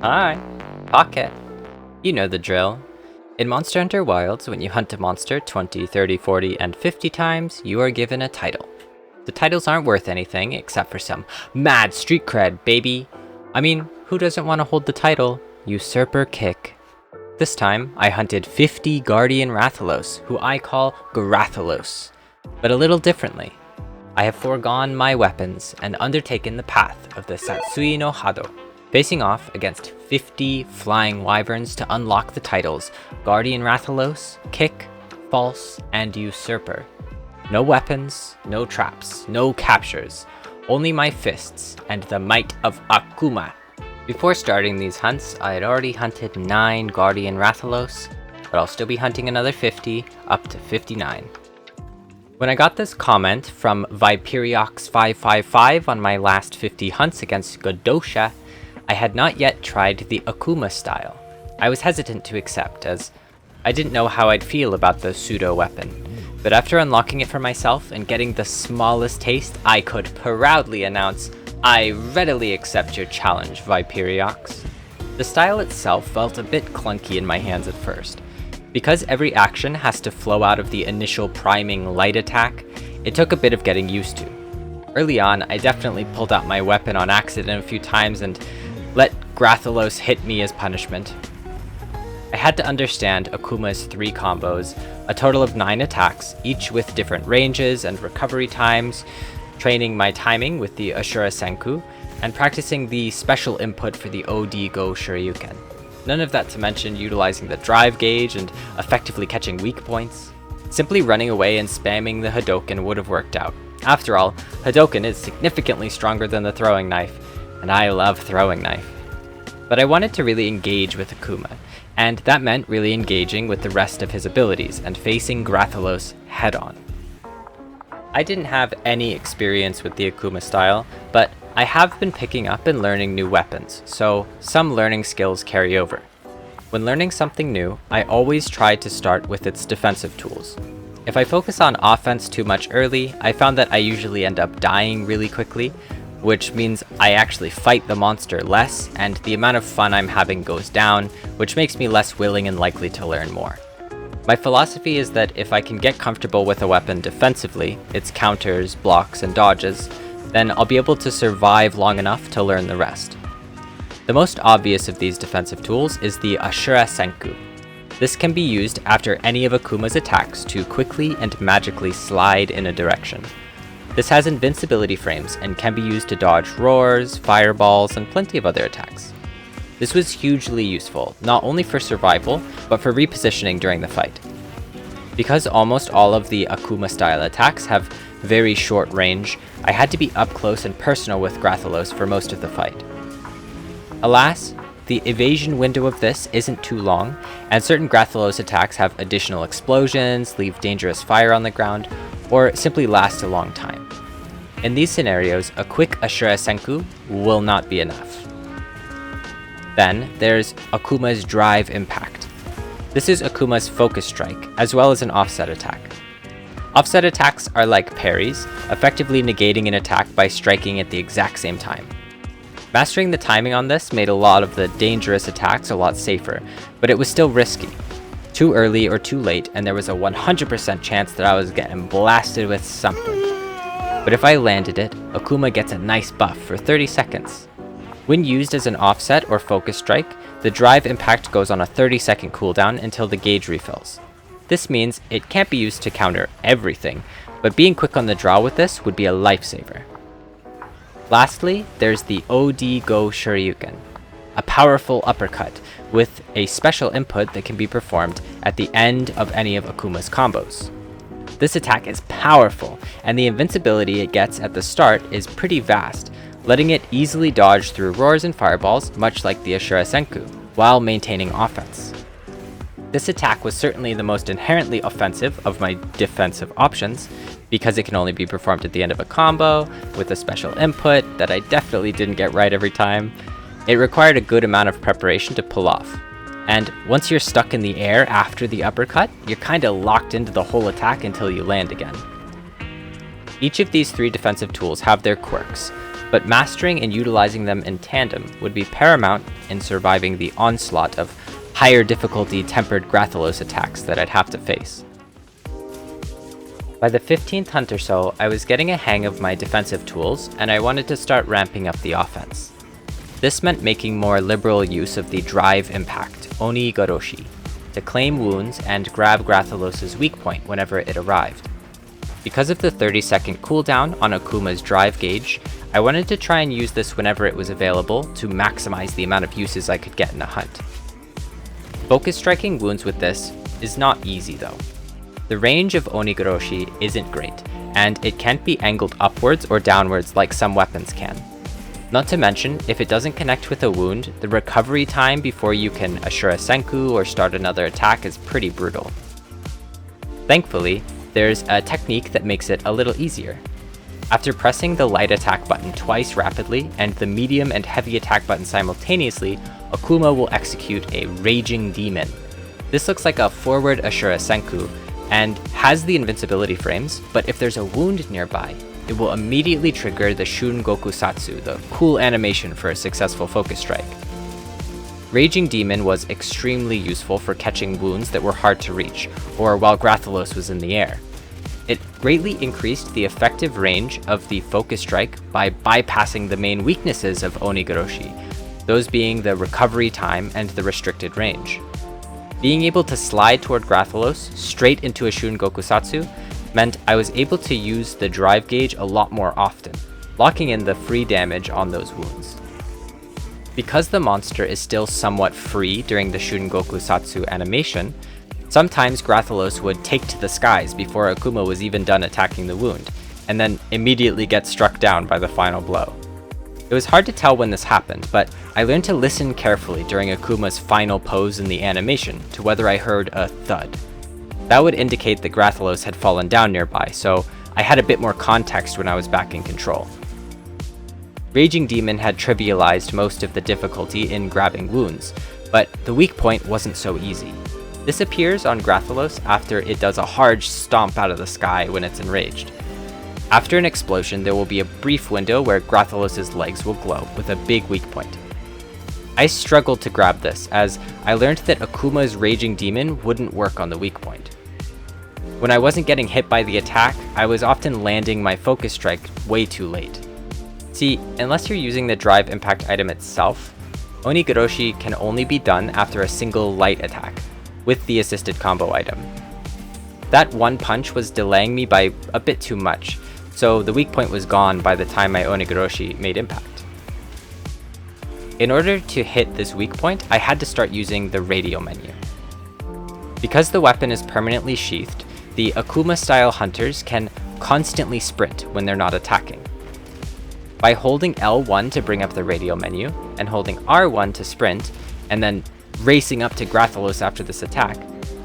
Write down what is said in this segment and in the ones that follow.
Hi, Pocket. You know the drill. In Monster Hunter Wilds, when you hunt a monster 20, 30, 40, and 50 times, you are given a title. The titles aren't worth anything except for some mad street cred, baby. I mean, who doesn't want to hold the title Usurper Kick? This time, I hunted 50 Guardian Rathalos, who I call Grathalos, but a little differently. I have foregone my weapons and undertaken the path of the Satsui no Hado, facing off against 50 flying wyverns to unlock the titles Guardian Rathalos, Kick, False, and Usurper. No weapons, no traps, no captures, only my fists and the might of Akuma. Before starting these hunts, I had already hunted 9 Guardian Rathalos, but I'll still be hunting another 50, up to 59. When I got this comment from Viperiox555 on my last 50 hunts against Godosha, I had not yet tried the Akuma-style. I was hesitant to accept, as I didn't know how I'd feel about the pseudo-weapon, but after unlocking it for myself and getting the smallest taste, I could proudly announce, I readily accept your challenge, Viperiox. The style itself felt a bit clunky in my hands at first. Because every action has to flow out of the initial priming light attack, it took a bit of getting used to. Early on, I definitely pulled out my weapon on accident a few times and let Grathalos hit me as punishment. I had to understand Akuma's 3 combos, a total of 9 attacks, each with different ranges and recovery times, training my timing with the Ashura Senku, and practicing the special input for the Oni Goroshi. None of that to mention utilizing the drive gauge and effectively catching weak points. Simply running away and spamming the Hadoken would have worked out. After all, Hadoken is significantly stronger than the throwing knife, and I love throwing knife. But I wanted to really engage with Akuma, and that meant really engaging with the rest of his abilities and facing Grathalos head-on. I didn't have any experience with the Akuma style, but I have been picking up and learning new weapons, so some learning skills carry over. When learning something new, I always try to start with its defensive tools. If I focus on offense too much early, I found that I usually end up dying really quickly, which means I actually fight the monster less, and the amount of fun I'm having goes down, which makes me less willing and likely to learn more. My philosophy is that if I can get comfortable with a weapon defensively, its counters, blocks, and dodges, then I'll be able to survive long enough to learn the rest. The most obvious of these defensive tools is the Ashura Senku. This can be used after any of Akuma's attacks to quickly and magically slide in a direction. This has invincibility frames and can be used to dodge roars, fireballs, and plenty of other attacks. This was hugely useful, not only for survival, but for repositioning during the fight. Because almost all of the Akuma-style attacks have very short range, I had to be up close and personal with Grathalos for most of the fight. Alas, the evasion window of this isn't too long, and certain Grathalos attacks have additional explosions, leave dangerous fire on the ground, or simply last a long time. In these scenarios, a quick Ashura Senku will not be enough. Then, there's Akuma's Drive Impact. This is Akuma's focus strike, as well as an offset attack. Offset attacks are like parries, effectively negating an attack by striking at the exact same time. Mastering the timing on this made a lot of the dangerous attacks a lot safer, but it was still risky. Too early or too late, and there was a 100% chance that I was getting blasted with something. But if I landed it, Akuma gets a nice buff for 30 seconds. When used as an offset or focus strike, the drive impact goes on a 30-second cooldown until the gauge refills. This means it can't be used to counter everything, but being quick on the draw with this would be a lifesaver. Lastly, there's the Oni Goroshi, a powerful uppercut with a special input that can be performed at the end of any of Akuma's combos. This attack is powerful, and the invincibility it gets at the start is pretty vast, letting it easily dodge through roars and fireballs, much like the Ashura Senku, while maintaining offense. This attack was certainly the most inherently offensive of my defensive options, because it can only be performed at the end of a combo, with a special input that I definitely didn't get right every time. It required a good amount of preparation to pull off, and once you're stuck in the air after the uppercut, you're kinda locked into the whole attack until you land again. Each of these 3 defensive tools have their quirks, but mastering and utilizing them in tandem would be paramount in surviving the onslaught of higher difficulty tempered Grathalos attacks that I'd have to face. By the 15th hunt or so, I was getting a hang of my defensive tools, and I wanted to start ramping up the offense. This meant making more liberal use of the drive impact, Oni Goroshi, to claim wounds and grab Grathalos' weak point whenever it arrived. Because of the 30-second cooldown on Akuma's drive gauge, I wanted to try and use this whenever it was available to maximize the amount of uses I could get in a hunt. Focus striking wounds with this is not easy though. The range of Oni Goroshi isn't great, and it can't be angled upwards or downwards like some weapons can. Not to mention, if it doesn't connect with a wound, the recovery time before you can assure a senku or start another attack is pretty brutal. Thankfully, there's a technique that makes it a little easier. After pressing the light attack button twice rapidly and the medium and heavy attack button simultaneously, Akuma will execute a Raging Demon. This looks like a forward Ashura Senku and has the invincibility frames, but if there's a wound nearby, it will immediately trigger the Shungoku Satsu, the cool animation for a successful focus strike. Raging Demon was extremely useful for catching wounds that were hard to reach, or while Grathalos was in the air. It greatly increased the effective range of the focus strike by bypassing the main weaknesses of Oni Goroshi, those being the recovery time and the restricted range. Being able to slide toward Grathalos straight into a Shungoku Satsu meant I was able to use the drive gauge a lot more often, locking in the free damage on those wounds. Because the monster is still somewhat free during the Shungoku Satsu animation, sometimes Grathalos would take to the skies before Akuma was even done attacking the wound, and then immediately get struck down by the final blow. It was hard to tell when this happened, but I learned to listen carefully during Akuma's final pose in the animation to whether I heard a thud. That would indicate that Grathalos had fallen down nearby, so I had a bit more context when I was back in control. Raging Demon had trivialized most of the difficulty in grabbing wounds, but the weak point wasn't so easy. This appears on Grathalos after it does a hard stomp out of the sky when it's enraged. After an explosion, there will be a brief window where Grathalos' legs will glow with a big weak point. I struggled to grab this, as I learned that Akuma's Raging Demon wouldn't work on the weak point. When I wasn't getting hit by the attack, I was often landing my focus strike way too late. See, unless you're using the drive impact item itself, Oni Goroshi can only be done after a single light attack, with the assisted combo item. That one punch was delaying me by a bit too much, so the weak point was gone by the time my Oni Goroshi made impact. In order to hit this weak point, I had to start using the radial menu. Because the weapon is permanently sheathed, the Akuma-style hunters can constantly sprint when they're not attacking. By holding L1 to bring up the radial menu, and holding R1 to sprint, and then racing up to Grathalos after this attack,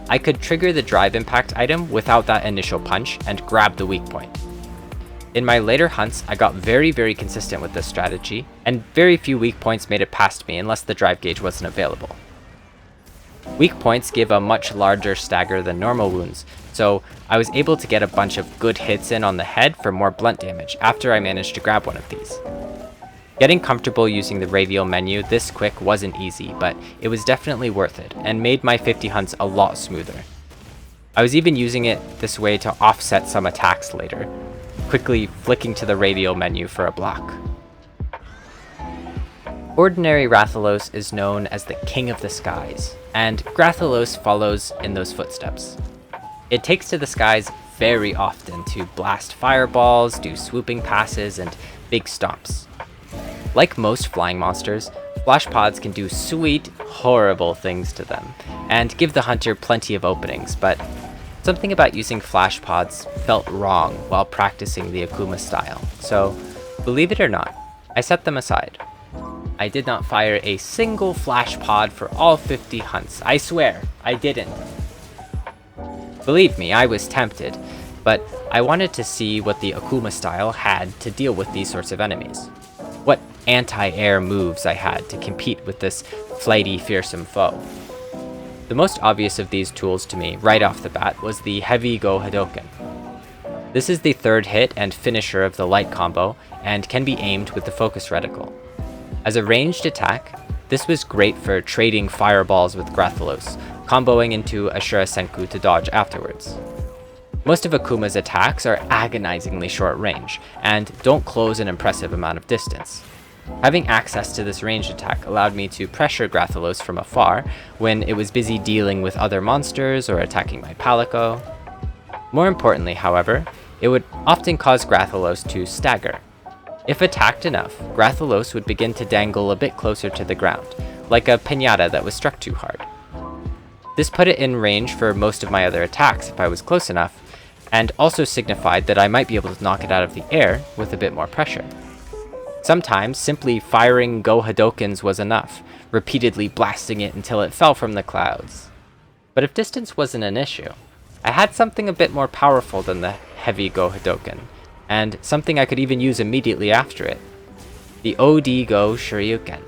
I could trigger the drive impact item without that initial punch and grab the weak point. In my later hunts, I got very consistent with this strategy, and very few weak points made it past me unless the drive gauge wasn't available. Weak points give a much larger stagger than normal wounds, so I was able to get a bunch of good hits in on the head for more blunt damage after I managed to grab one of these. Getting comfortable using the radial menu this quick wasn't easy, but it was definitely worth it, and made my 50 hunts a lot smoother. I was even using it this way to offset some attacks later, quickly flicking to the radial menu for a block. Ordinary Rathalos is known as the King of the Skies, and Grathalos follows in those footsteps. It takes to the skies very often to blast fireballs, do swooping passes, and big stomps. Like most flying monsters, flash pods can do sweet, horrible things to them, and give the hunter plenty of openings, but something about using flash pods felt wrong while practicing the Akuma style, so believe it or not, I set them aside. I did not fire a single flash pod for all 50 hunts, I swear, I didn't. Believe me, I was tempted, but I wanted to see what the Akuma style had to deal with these sorts of enemies. What anti-air moves I had to compete with this flighty, fearsome foe. The most obvious of these tools to me, right off the bat, was the Heavy Go Hadoken. This is the third hit and finisher of the light combo, and can be aimed with the focus reticle. As a ranged attack, this was great for trading fireballs with Grathalos, comboing into a Shurasenku to dodge afterwards. Most of Akuma's attacks are agonizingly short range, and don't close an impressive amount of distance. Having access to this ranged attack allowed me to pressure Grathalos from afar when it was busy dealing with other monsters or attacking my Palico. More importantly, however, it would often cause Grathalos to stagger. If attacked enough, Grathalos would begin to dangle a bit closer to the ground, like a piñata that was struck too hard. This put it in range for most of my other attacks if I was close enough, and also signified that I might be able to knock it out of the air with a bit more pressure. Sometimes, simply firing Go Hadokens was enough, repeatedly blasting it until it fell from the clouds. But if distance wasn't an issue, I had something a bit more powerful than the heavy Go Hadoken, and something I could even use immediately after it: the OD Go Shoryuken.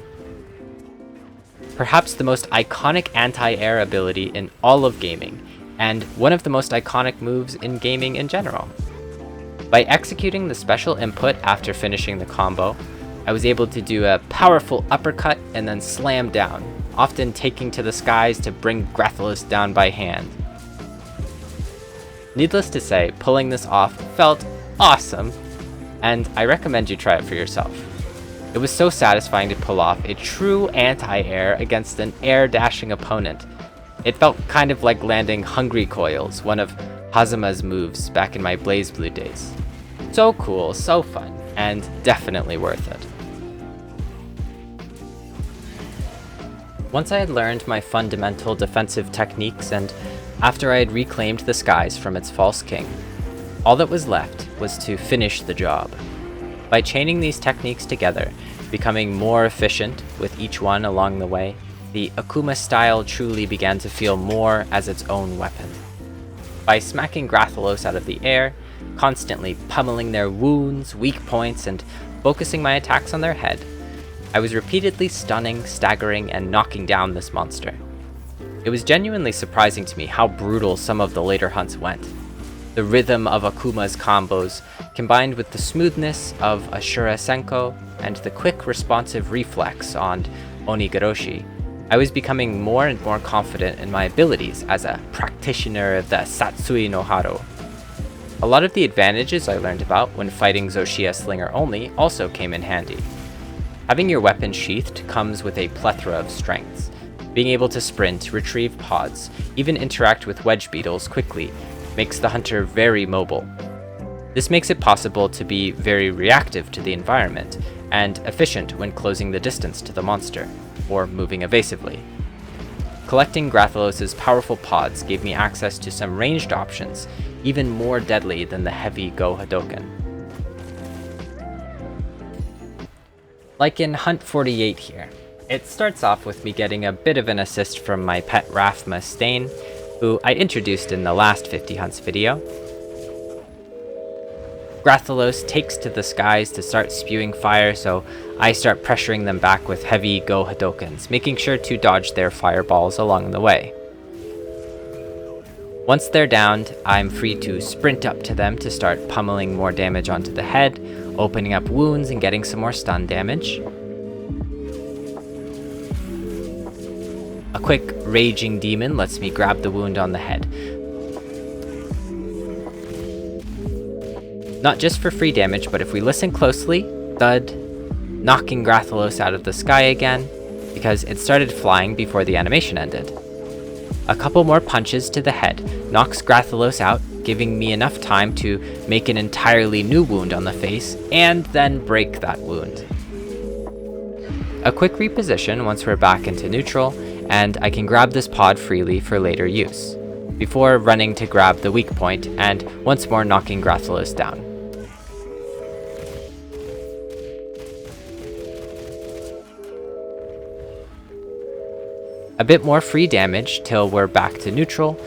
Perhaps the most iconic anti-air ability in all of gaming, and one of the most iconic moves in gaming in general. By executing the special input after finishing the combo, I was able to do a powerful uppercut and then slam down, often taking to the skies to bring Grathalos down by hand. Needless to say, pulling this off felt awesome, and I recommend you try it for yourself. It was so satisfying to pull off a true anti-air against an air-dashing opponent. It felt kind of like landing Hungry Coils, one of Hazuma's moves back in my BlazBlue days. So cool, so fun, and definitely worth it. Once I had learned my fundamental defensive techniques, and after I had reclaimed the skies from its false king, all that was left was to finish the job. By chaining these techniques together, becoming more efficient with each one along the way, the Akuma-style truly began to feel more as its own weapon. By smacking Grathalos out of the air, constantly pummeling their wounds, weak points, and focusing my attacks on their head, I was repeatedly stunning, staggering, and knocking down this monster. It was genuinely surprising to me how brutal some of the later hunts went. The rhythm of Akuma's combos, combined with the smoothness of a Shurasenko and the quick responsive reflex on Oni Goroshi, I was becoming more and more confident in my abilities as a practitioner of the Satsui no Hado. A lot of the advantages I learned about when fighting Zoshia Slinger only also came in handy. Having your weapon sheathed comes with a plethora of strengths. Being able to sprint, retrieve pods, even interact with wedge beetles quickly makes the hunter very mobile. This makes it possible to be very reactive to the environment, and efficient when closing the distance to the monster, or moving evasively. Collecting Grathalos' powerful pods gave me access to some ranged options, even more deadly than the heavy Go Hadoken. Like in Hunt 48 here, it starts off with me getting a bit of an assist from my pet Raphma Stain, who I introduced in the last 50 Hunts video. Grathalos takes to the skies to start spewing fire, so I start pressuring them back with heavy Go Hadokens, making sure to dodge their fireballs along the way. Once they're downed, I'm free to sprint up to them to start pummeling more damage onto the head, opening up wounds and getting some more stun damage. A quick Raging Demon lets me grab the wound on the head. Not just for free damage, but if we listen closely, thud, knocking Grathalos out of the sky again, because it started flying before the animation ended. A couple more punches to the head knocks Grathalos out, giving me enough time to make an entirely new wound on the face, and then break that wound. A quick reposition once we're back into neutral, and I can grab this pod freely for later use, before running to grab the weak point and once more knocking Grathalos down. A bit more free damage till we're back to neutral.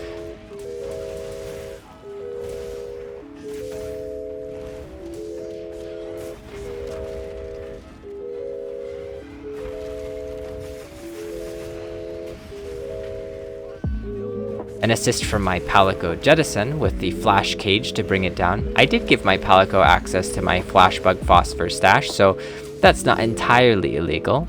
An assist from my Palico Jettison with the Flash Cage to bring it down. I did give my Palico access to my Flashbug Phosphor stash, so that's not entirely illegal.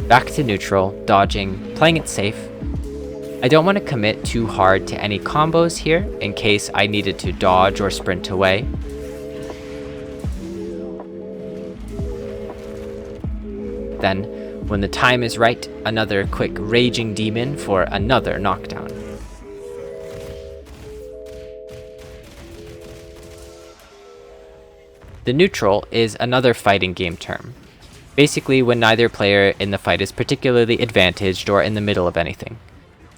Back to neutral, dodging, playing it safe. I don't want to commit too hard to any combos here in case I needed to dodge or sprint away. Then, when the time is right, another quick Raging Demon for another knockdown. The neutral is another fighting game term. Basically when neither player in the fight is particularly advantaged or in the middle of anything.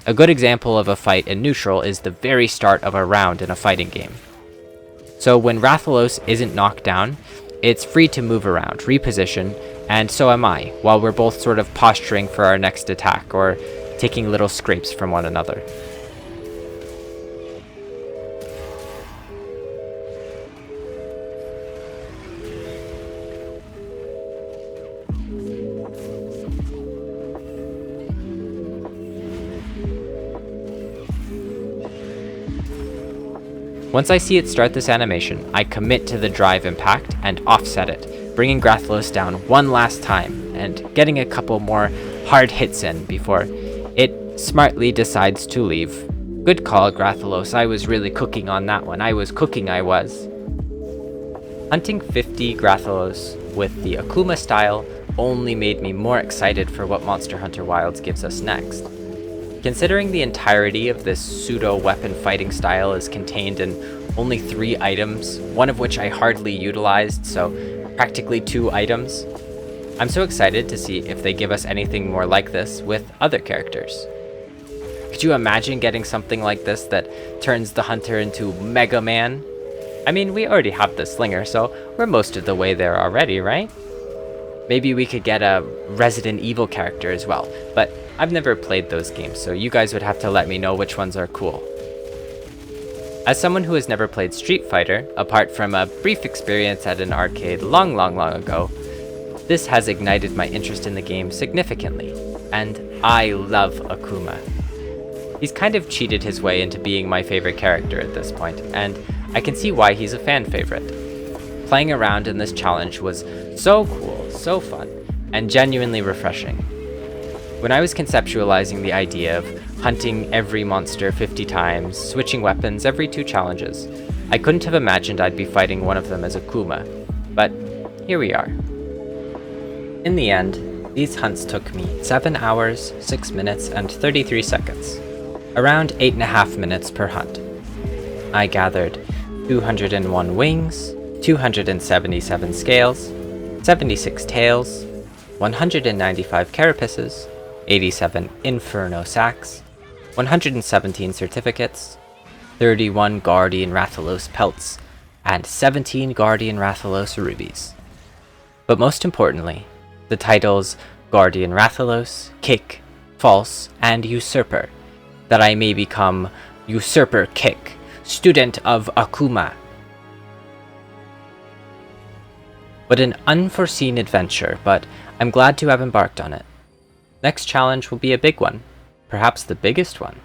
A good example of a fight in neutral is the very start of a round in a fighting game. So when Rathalos isn't knocked down, it's free to move around, reposition, and so am I, while we're both sort of posturing for our next attack or taking little scrapes from one another. Once I see it start this animation, I commit to the drive impact and offset it, bringing Grathalos down one last time and getting a couple more hard hits in before it smartly decides to leave. Good call, Grathalos. I was really cooking on that one. I was. Hunting 50 Grathalos with the Akuma-style only made me more excited for what Monster Hunter Wilds gives us next. Considering the entirety of this pseudo-weapon fighting style is contained in only 3 items, one of which I hardly utilized, so practically 2 items, I'm so excited to see if they give us anything more like this with other characters. Could you imagine getting something like this that turns the hunter into Mega Man? I mean, we already have the slinger, so we're most of the way there already, right? Maybe we could get a Resident Evil character as well, but I've never played those games, so you guys would have to let me know which ones are cool. As someone who has never played Street Fighter, apart from a brief experience at an arcade long ago, this has ignited my interest in the game significantly, and I love Akuma. He's kind of cheated his way into being my favorite character at this point, and I can see why he's a fan favorite. Playing around in this challenge was so cool, so fun, and genuinely refreshing. When I was conceptualizing the idea of hunting every monster 50 times, switching weapons every 2 challenges, I couldn't have imagined I'd be fighting one of them as Akuma, but here we are. In the end, these hunts took me 7 hours, 6 minutes, and 33 seconds, around 8.5 minutes per hunt. I gathered 201 wings, 277 scales, 76 tails, 195 carapaces, 87 Inferno sacks, 117 certificates, 31 Guardian Rathalos pelts, and 17 Guardian Rathalos rubies. But most importantly, the titles Guardian Rathalos, Kick, False, and Usurper, that I may become Usurper Kick, student of Akuma. What an unforeseen adventure, but I'm glad to have embarked on it. Next challenge will be a big one, perhaps the biggest one.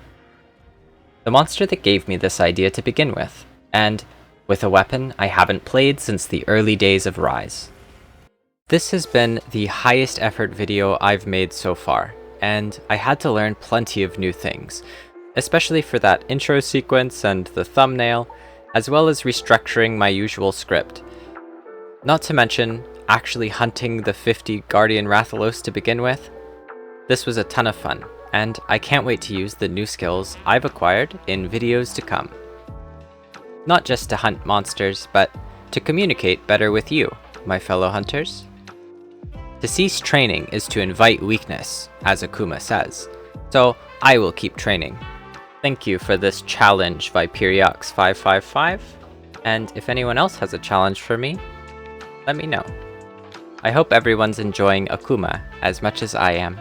The monster that gave me this idea to begin with, and with a weapon I haven't played since the early days of Rise. This has been the highest effort video I've made so far, and I had to learn plenty of new things, especially for that intro sequence and the thumbnail, as well as restructuring my usual script. Not to mention, actually hunting the 50 Guardian Rathalos to begin with. This was a ton of fun, and I can't wait to use the new skills I've acquired in videos to come. Not just to hunt monsters, but to communicate better with you, my fellow hunters. To cease training is to invite weakness, as Akuma says, so I will keep training. Thank you for this challenge, Viperiox555, and if anyone else has a challenge for me, let me know. I hope everyone's enjoying Akuma as much as I am.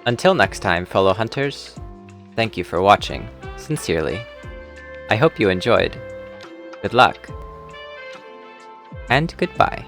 Until next time, fellow hunters, thank you for watching, sincerely. I hope you enjoyed. Good luck, and goodbye.